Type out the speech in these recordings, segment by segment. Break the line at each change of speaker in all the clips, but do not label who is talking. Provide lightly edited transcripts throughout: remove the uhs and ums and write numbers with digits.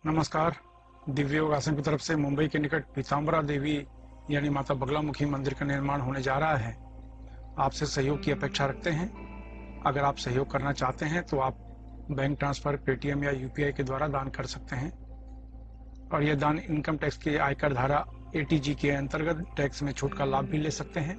नमस्कार। दिव्य योगासन की तरफ से मुंबई के निकट पीताम्बरा देवी यानी माता बगलामुखी मंदिर का निर्माण होने जा रहा है। आपसे सहयोग की अपेक्षा रखते हैं। अगर आप सहयोग करना चाहते हैं तो आप बैंक ट्रांसफर, पेटीएम या यूपीआई के द्वारा दान कर सकते हैं और यह दान इनकम टैक्स के आयकर धारा एटीजी के अंतर्गत टैक्स में छूट का लाभ भी ले सकते हैं।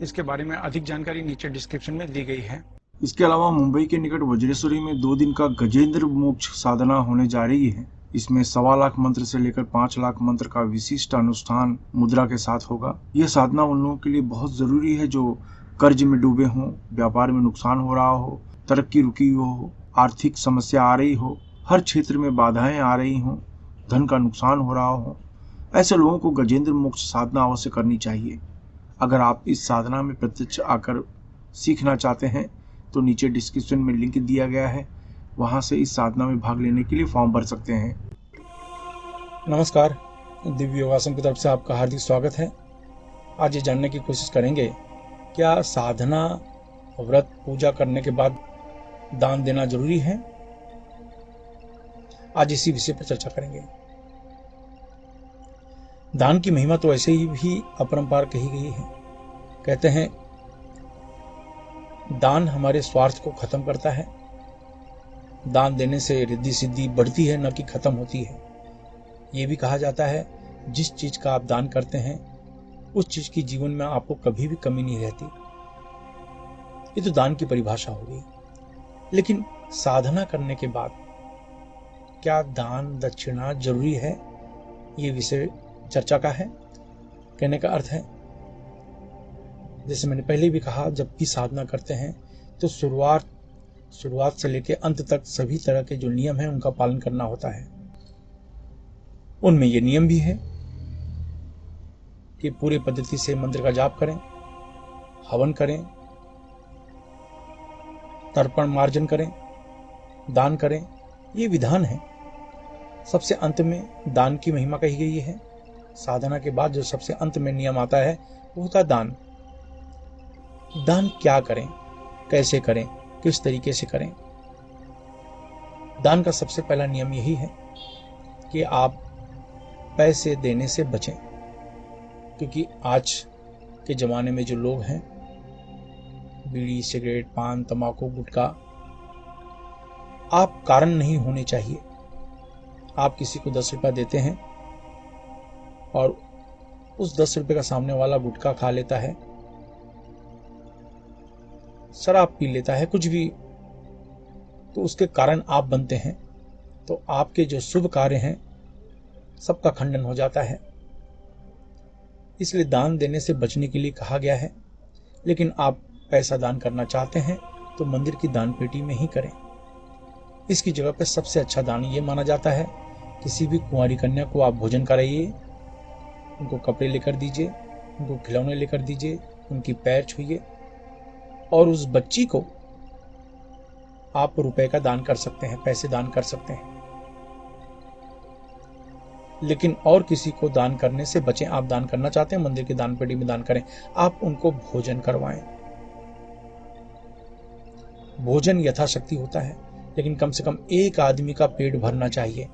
इसके बारे में अधिक जानकारी नीचे डिस्क्रिप्शन में दी गई है।
इसके अलावा मुंबई के निकट वज्रेश्वरी में 2 दिन का गजेंद्र मोक्ष साधना होने जा रही है। इसमें 1.25 लाख मंत्र से लेकर 5 लाख मंत्र का विशिष्ट अनुष्ठान मुद्रा के साथ होगा। यह साधना उन लोगों के लिए बहुत जरूरी है जो कर्ज में डूबे हों, व्यापार में नुकसान हो रहा हो, तरक्की रुकी हो, आर्थिक समस्या आ रही हो, हर क्षेत्र में बाधाएं आ रही हों, धन का नुकसान हो रहा हो। ऐसे लोगों को गजेंद्र मोक्ष साधना अवश्य करनी चाहिए। अगर आप इस साधना में प्रत्यक्ष आकर सीखना चाहते हैं तो नीचे डिस्क्रिप्शन में लिंक दिया गया है, वहां से इस साधना में भाग लेने के लिए फॉर्म भर सकते हैं।
नमस्कार, दिव्य योगासन की तरफ से आपका हार्दिक स्वागत है। आज ये जानने की कोशिश करेंगे क्या साधना, व्रत, पूजा करने के बाद दान देना जरूरी है। आज इसी विषय पर चर्चा करेंगे। दान की महिमा तो ऐसे ही भी अपरंपार कही गई है। कहते हैं दान हमारे स्वार्थ को खत्म करता है। दान देने से रिद्धि सिद्धि बढ़ती है, न कि खत्म होती है। ये भी कहा जाता है जिस चीज का आप दान करते हैं उस चीज की जीवन में आपको कभी भी कमी नहीं रहती। ये तो दान की परिभाषा हो गई। लेकिन साधना करने के बाद क्या दान दक्षिणा जरूरी है, ये विषय चर्चा का है। कहने का अर्थ है, जैसे मैंने पहले भी कहा, जब भी साधना करते हैं तो शुरुआत से लेकर अंत तक सभी तरह के जो नियम हैं उनका पालन करना होता है। उनमें ये नियम भी है कि पूरे पद्धति से मंत्र का जाप करें, हवन करें, तर्पण मार्जन करें, दान करें। ये विधान है। सबसे अंत में दान की महिमा कही गई है। साधना के बाद जो सबसे अंत में नियम आता है वो होता है दान। दान क्या करें, कैसे करें, किस तरीके से करें। दान का सबसे पहला नियम यही है कि आप पैसे देने से बचें, क्योंकि आज के जमाने में जो लोग हैं, बीड़ी, सिगरेट, पान, तंबाकू, गुटखा, आप कारण नहीं होने चाहिए। आप किसी को 10 रुपया देते हैं और उस 10 रुपये का सामने वाला गुटखा खा लेता है, शराब पी लेता है, कुछ भी, तो उसके कारण आप बनते हैं। तो आपके जो शुभ कार्य हैं सबका खंडन हो जाता है। इसलिए दान देने से बचने के लिए कहा गया है। लेकिन आप पैसा दान करना चाहते हैं तो मंदिर की दान पेटी में ही करें। इसकी जगह पर सबसे अच्छा दान ये माना जाता है, किसी भी कुंवारी कन्या को आप भोजन कराइए, उनको कपड़े लेकर दीजिए, उनको खिलौने लेकर दीजिए, उनकी पैर छूइए और उस बच्ची को आप रुपए का दान कर सकते हैं, पैसे दान कर सकते हैं। लेकिन और किसी को दान करने से बचें। आप दान करना चाहते हैं, मंदिर की दान पेटी में दान करें। आप उनको भोजन करवाएं। भोजन यथाशक्ति होता है, लेकिन कम से कम एक आदमी का पेट भरना चाहिए।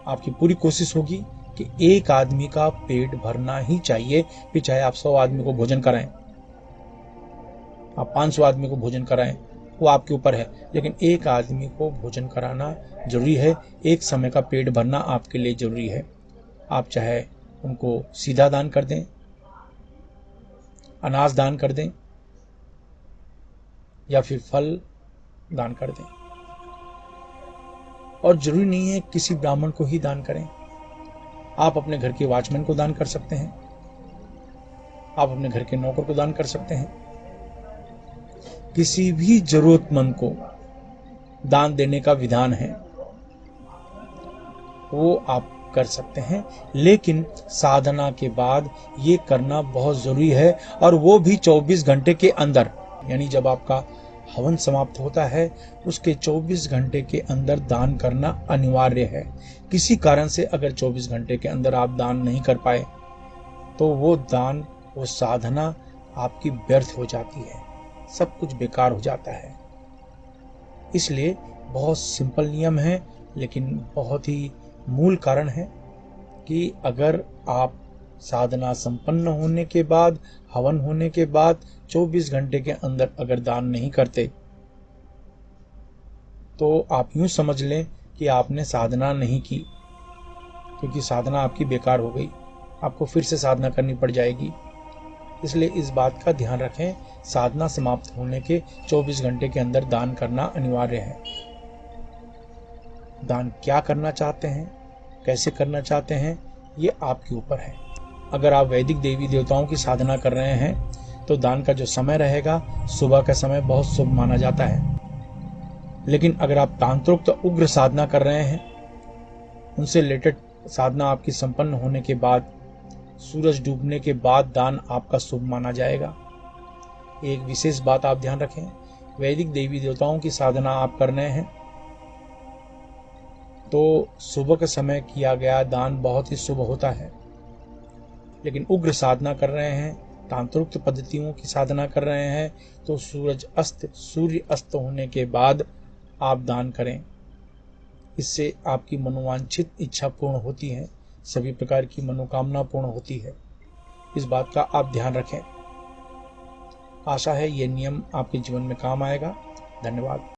आपकी पूरी कोशिश होगी कि एक आदमी का पेट भरना ही चाहिए। फिर चाहे आप 100 आदमी को भोजन कराएं, आप 500 आदमी को भोजन कराएं, वो आपके ऊपर है, लेकिन एक आदमी को भोजन कराना जरूरी है। एक समय का पेट भरना आपके लिए जरूरी है। आप चाहे उनको सीधा दान कर दें, अनाज दान कर दें, या फिर फल दान कर दें। और जरूरी नहीं है किसी ब्राह्मण को ही दान करें। आप अपने घर के वॉचमैन को दान कर सकते हैं, आप अपने घर के नौकर को दान कर सकते हैं। किसी भी जरूरतमंद को दान देने का विधान है, वो आप कर सकते हैं। लेकिन साधना के बाद ये करना बहुत जरूरी है, और वो भी 24 घंटे के अंदर। यानी जब आपका हवन समाप्त होता है उसके 24 घंटे के अंदर दान करना अनिवार्य है। किसी कारण से अगर 24 घंटे के अंदर आप दान नहीं कर पाए तो वो दान, वो साधना आपकी व्यर्थ हो जाती है। सब कुछ बेकार हो जाता है। इसलिए बहुत सिंपल नियम है, लेकिन बहुत ही मूल कारण है कि अगर आप साधना संपन्न होने के बाद, हवन होने के बाद 24 घंटे के अंदर अगर दान नहीं करते तो आप यूं समझ लें कि आपने साधना नहीं की, क्योंकि साधना आपकी बेकार हो गई, आपको फिर से साधना करनी पड़ जाएगी। इसलिए इस बात का ध्यान रखें, साधना समाप्त होने के 24 घंटे के अंदर दान करना अनिवार्य है। दान क्या करना चाहते हैं, कैसे करना चाहते हैं, ये आपके ऊपर है। अगर आप वैदिक देवी देवताओं की साधना कर रहे हैं तो दान का जो समय रहेगा, सुबह का समय बहुत शुभ माना जाता है। लेकिन अगर आप तांत्रिक तो उग्र साधना कर रहे हैं, उनसे रिलेटेड साधना आपकी संपन्न होने के बाद, सूरज डूबने के बाद दान आपका शुभ माना जाएगा। एक विशेष बात आप ध्यान रखें, वैदिक देवी देवताओं की साधना आप कर रहे हैं तो सुबह के समय किया गया दान बहुत ही शुभ होता है। लेकिन उग्र साधना कर रहे हैं, तांत्रिक पद्धतियों की साधना कर रहे हैं तो सूर्य अस्त होने के बाद आप दान करें। इससे आपकी मनोवांछित इच्छा पूर्ण होती है, सभी प्रकार की मनोकामना पूर्ण होती है। इस बात का आप ध्यान रखें। आशा है ये नियम आपके जीवन में काम आएगा। धन्यवाद।